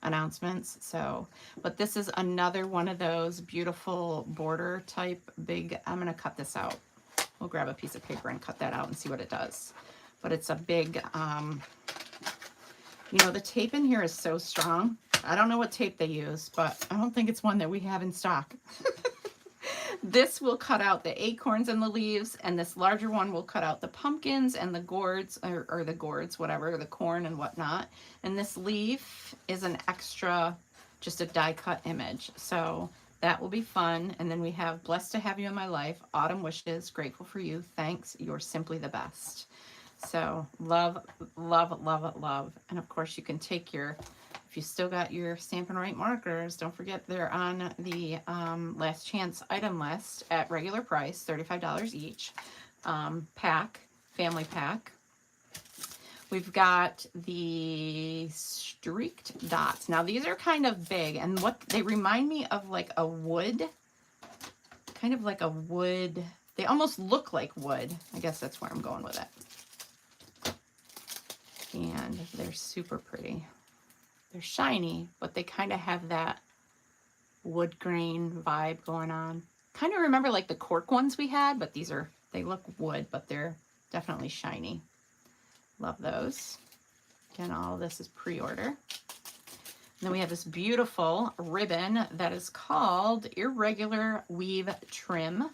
announcements. So, but this is another one of those beautiful border type big, I'm going to cut this out. We'll grab a piece of paper and cut that out and see what it does. But it's a big, you know, the tape in here is so strong. I don't know what tape they use, but I don't think it's one that we have in stock. This will cut out the acorns and the leaves, and this larger one will cut out the pumpkins and the gourds, or the gourds, whatever, the corn and whatnot. And this leaf is an extra, just a die cut image. So that will be fun. And then we have Blessed to Have You in My Life, Autumn Wishes, Grateful for You, Thanks, You're Simply the Best. So love, love, love, love. And of course you can take your, if you still got your Stampin' Right markers, don't forget they're on the last chance item list at regular price, $35 each. Family pack. We've got the streaked dots. Now these are kind of big, and what they remind me of, like a wood, kind of like a wood. They almost look like wood. I guess that's where I'm going with it. And they're super pretty. They're shiny, but they kind of have that wood grain vibe going on. Kind of remember like the cork ones we had, but these are, they look wood, but they're definitely shiny. Love those. Again, all of this is pre-order. And then we have this beautiful ribbon that is called Irregular Weave Trim.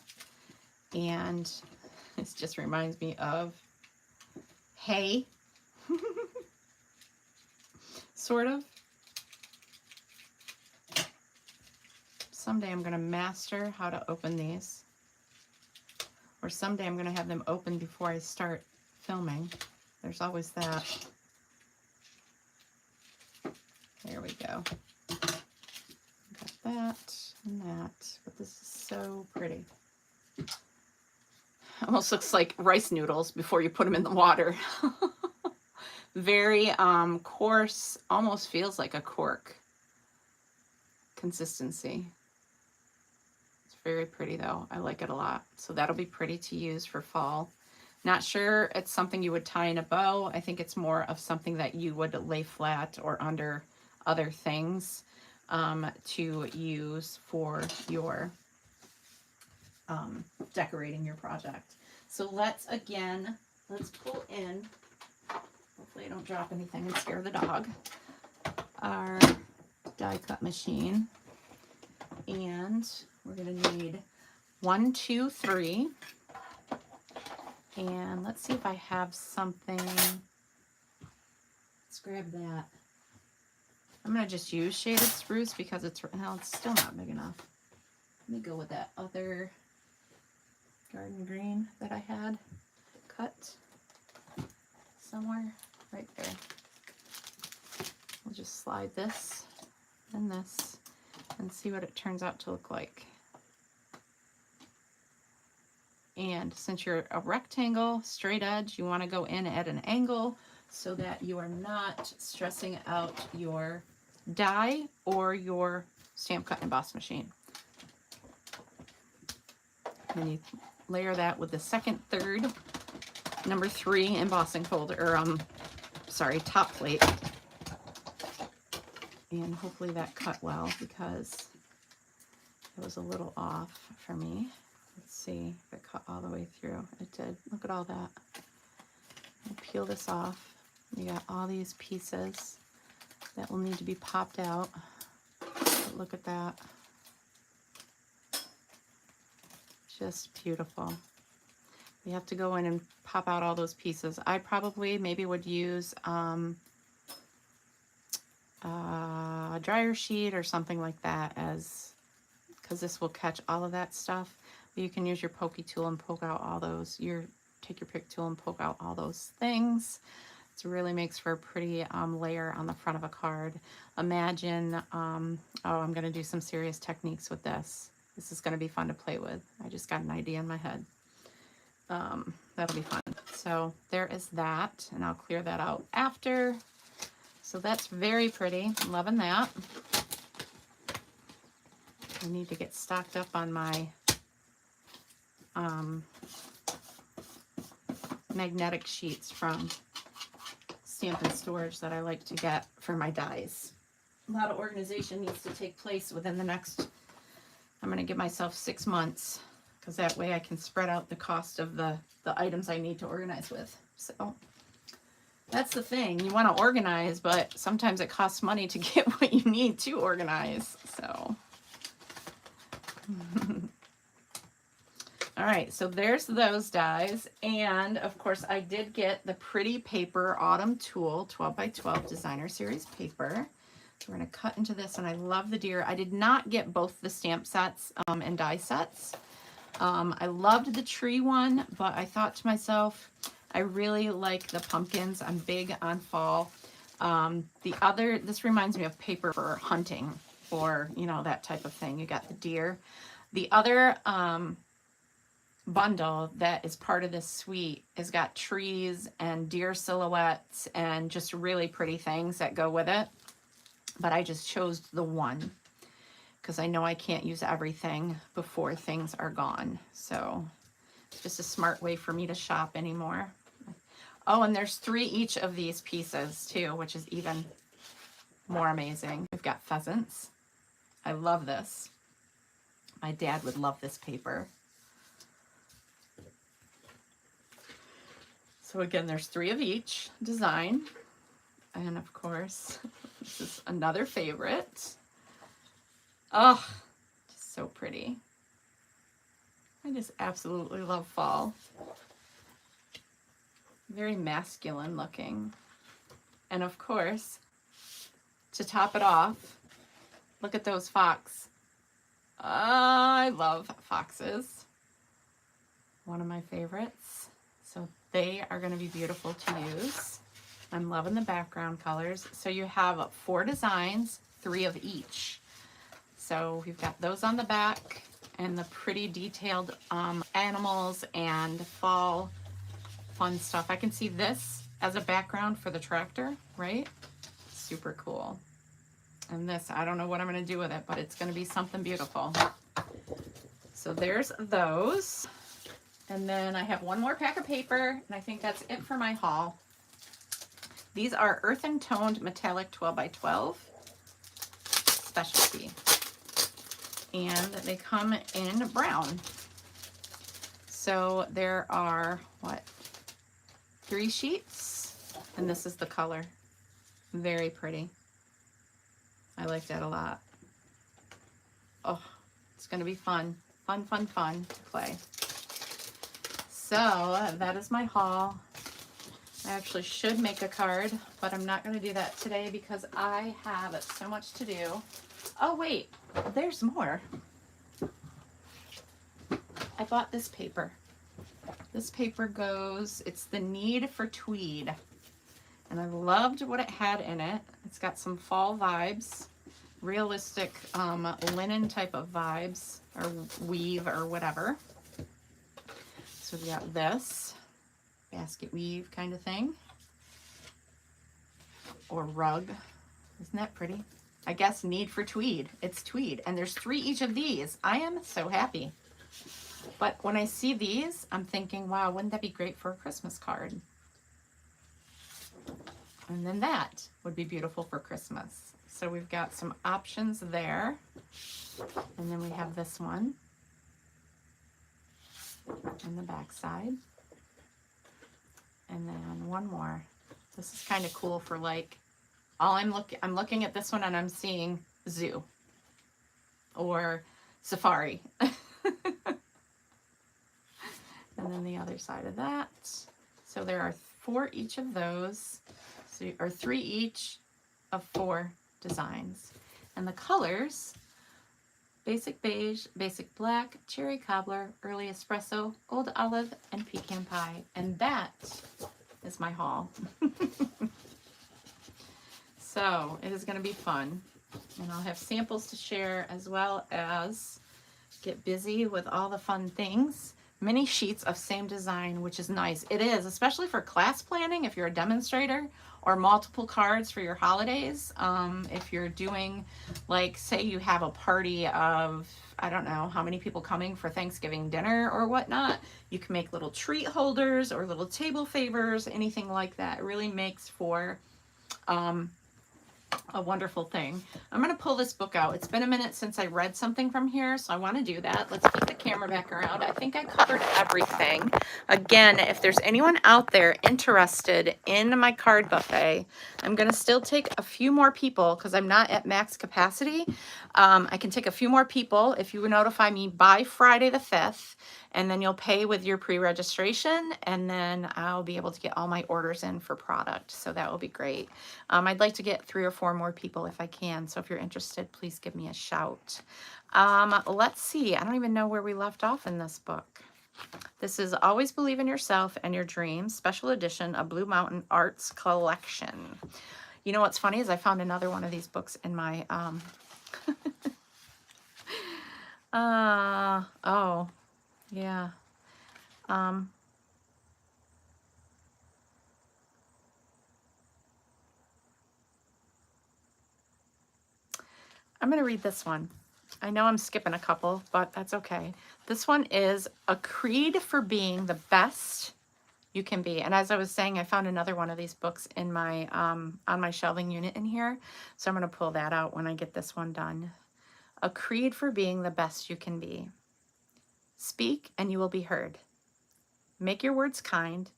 And this just reminds me of hay. Sort of. someday I'm going to master how to open these. Or someday I'm going to have them open before I start filming. There's always that. There we go. Got that and that. But this is so pretty. Almost looks like rice noodles before you put them in the water. Very coarse, almost feels like a cork consistency. It's very pretty though. I like it a lot. So that'll be pretty to use for fall. Not sure it's something you would tie in a bow. I think it's more of something that you would lay flat or under other things to use for your decorating your project. So let's pull in, hopefully I don't drop anything and scare the dog, our die cut machine. And we're going to need 1, 2, 3. And let's see if I have something. Let's grab that. I'm going to just use shaded spruce because it's still not big enough. Let me go with that other garden green that I had cut somewhere right there. We'll just slide this and this and see what it turns out to look like. And since you're a rectangle, straight edge, you want to go in at an angle so that you are not stressing out your die or your stamp cut and emboss machine. And you layer that with the second, third, number 3 embossing folder, or sorry, top plate. And hopefully that cut well because it was a little off for me. Let's see if it cut all the way through. It did. Look at all that. I'll peel this off. You got all these pieces that will need to be popped out. But look at that. Just beautiful. You have to go in and pop out all those pieces. I probably maybe would use a dryer sheet or something like that, as because this will catch all of that stuff. But you can use your pokey tool and poke out all those. Take your pick tool and poke out all those things. It really makes for a pretty layer on the front of a card. Imagine, oh, I'm going to do some serious techniques with this. This is going to be fun to play with. I just got an idea in my head. That'll be fun. So there is that, and I'll clear that out after. So that's very pretty. I'm loving that. I need to get stocked up on my magnetic sheets from Stampin' Storage that I like to get for my dies. A lot of organization needs to take place within the next, I'm going to give myself 6 months, because that way I can spread out the cost of the items I need to organize with. So that's the thing. You want to organize, but sometimes it costs money to get what you need to organize. So all right, so there's those dies. And of course I did get the Pretty Paper Autumn Tool 12 by 12 Designer Series paper. So we're going to cut into this, and I love the deer. I did not get both the stamp sets and die sets. I loved the tree one, but I thought to myself, I really like the pumpkins. I'm big on fall. This reminds me of paper for hunting, or, you know, that type of thing. You got the deer. The other bundle that is part of this suite has got trees and deer silhouettes and just really pretty things that go with it. But I just chose the one because I know I can't use everything before things are gone. So it's just a smart way for me to shop anymore. Oh, and there's 3 each of these pieces too, which is even more amazing. We've got pheasants. I love this. My dad would love this paper. So again, there's 3 of each design. And of course, this is another favorite. Oh, just so pretty. I just absolutely love fall. Very masculine looking. And of course, to top it off, look at those fox I love foxes. One of my favorites. So they are going to be beautiful to use. I'm loving the background colors. So you have 4 designs, 3 of each. So we've got those on the back and the pretty detailed animals and fall fun stuff. I can see this as a background for the tractor, right? Super cool. And this, I don't know what I'm going to do with it, but it's going to be something beautiful. So there's those. And then I have one more pack of paper, and I think that's it for my haul. These are earth and toned metallic 12 by 12 specialty. And they come in brown. So there are, 3 sheets, and this is the color. Very pretty. I like that a lot. Oh, it's going to be fun. Fun, fun, fun to play. So that is my haul. I actually should make a card, but I'm not going to do that today because I have so much to do. Oh, wait, there's more. I bought this paper. This paper goes, it's the Need for Tweed. And I loved what it had in it. It's got some fall vibes, realistic linen type of vibes, or weave or whatever. So we got this basket weave kind of thing, or rug. Isn't that pretty? I guess Need for Tweed. It's tweed, and there's 3 each of these. I am so happy. But when I see these, I'm thinking, wow, wouldn't that be great for a Christmas card? And then that would be beautiful for Christmas. So we've got some options there. And then we have this one on the back side. And then one more. This is kind of cool for like, I'm looking at this one and I'm seeing zoo or safari. And then the other side of that. So there are 4 each of those, or 3 each of 4 designs. And the colors, basic beige, basic black, cherry cobbler, early espresso, old olive, and pecan pie. And that is my haul. So it is going to be fun. And I'll have samples to share as well as get busy with all the fun things. Many sheets of same design, which is nice. It is, especially for class planning, if you're a demonstrator, or multiple cards for your holidays. If you're doing, like, say you have a party of, I don't know, how many people coming for Thanksgiving dinner or whatnot, you can make little treat holders or little table favors, anything like that. It really makes for a wonderful thing. I'm going to pull this book out. It's been a minute since I read something from here, so I want to do that. Let's flip the camera back around. I think I covered everything. Again, if there's anyone out there interested in my card buffet, I'm going to still take a few more people because I'm not at max capacity. I can take a few more people if you notify me by Friday the 5th, and then you'll pay with your pre-registration, and then I'll be able to get all my orders in for product. So that will be great. I'd like to get 3 or 4 more people if I can. So if you're interested, please give me a shout. Let's see. I don't even know where we left off in this book. This is Always Believe in Yourself and Your Dreams, special edition, a Blue Mountain Arts collection. You know what's funny is I found another one of these books in my, oh, yeah. I'm going to read this one. I know I'm skipping a couple, but that's okay. This one is A Creed for Being the Best You Can Be. And as I was saying, I found another one of these books in my on my shelving unit in here. So I'm going to pull that out when I get this one done. A Creed for Being the Best You Can Be. Speak and you will be heard. Make your words kind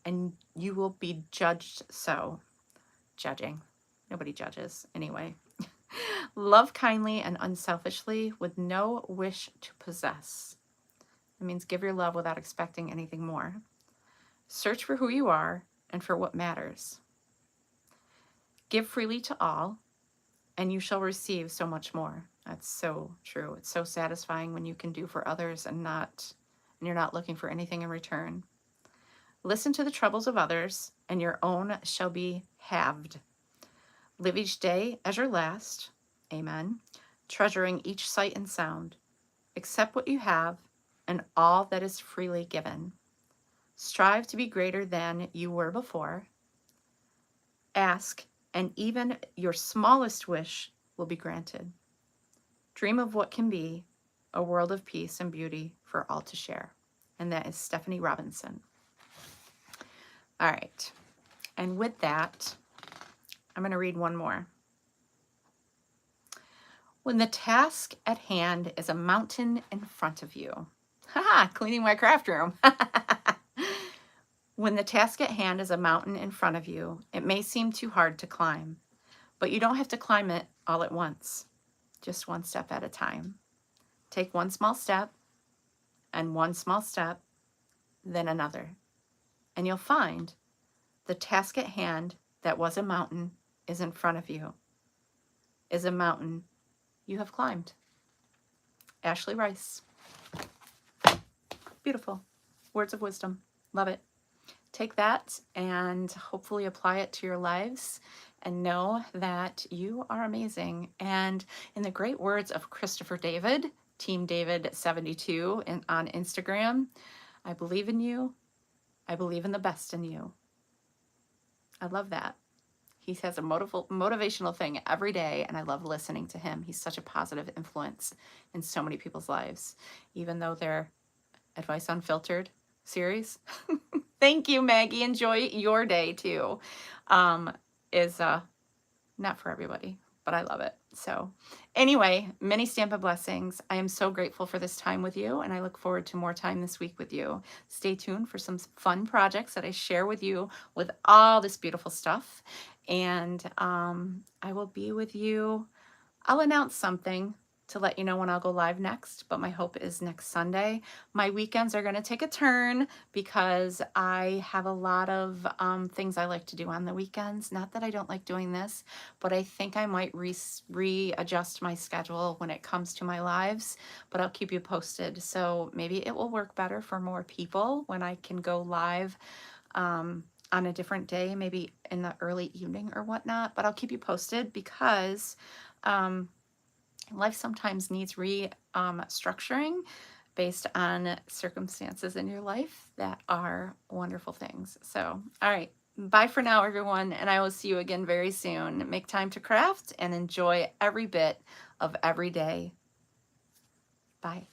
and you will be judged so. Judging. Nobody judges anyway. Love kindly and unselfishly with no wish to possess. It means give your love without expecting anything more. Search for who you are and for what matters. Give freely to all and you shall receive so much more. That's so true. It's so satisfying when you can do for others and you're not looking for anything in return. Listen to the troubles of others, and your own shall be halved. Live each day as your last. Amen. Treasuring each sight and sound. Accept what you have and all that is freely given. Strive to be greater than you were before. Ask, and even your smallest wish will be granted. Dream of what can be a world of peace and beauty for all to share. And that is Stephanie Robinson. All right. And with that, I'm going to read one more. When the task at hand is a mountain in front of you. Haha, cleaning my craft room. When the task at hand is a mountain in front of you, it may seem too hard to climb, but you don't have to climb it all at once, just one step at a time. Take one small step, and one small step, then another. And you'll find the task at hand that was a mountain is in front of you, is a mountain you have climbed. Ashley Rice. Beautiful. Words of wisdom. Love it. Take that and hopefully apply it to your lives and know that you are amazing. And in the great words of Christopher David, Team David 72 on Instagram, I believe in you. I believe in the best in you. I love that. He has a motivational thing every day, and I love listening to him. He's such a positive influence in so many people's lives, even though they're Advice Unfiltered series. Thank you, Maggie. Enjoy your day too. Is not for everybody, but I love it. So anyway, many Stampa blessings. I am so grateful for this time with you, and I look forward to more time this week with you. Stay tuned for some fun projects that I share with you with all this beautiful stuff. And I will be with you. I'll announce something to let you know when I'll go live next, but my hope is next Sunday. My weekends are going to take a turn because I have a lot of things I like to do on the weekends. Not that I don't like doing this, but I think I might readjust my schedule when it comes to my lives, but I'll keep you posted. So maybe it will work better for more people when I can go live on a different day, maybe in the early evening or whatnot, but I'll keep you posted because life sometimes needs restructuring based on circumstances in your life that are wonderful things. So, all right. Bye for now, everyone, and I will see you again very soon. Make time to craft and enjoy every bit of every day. Bye.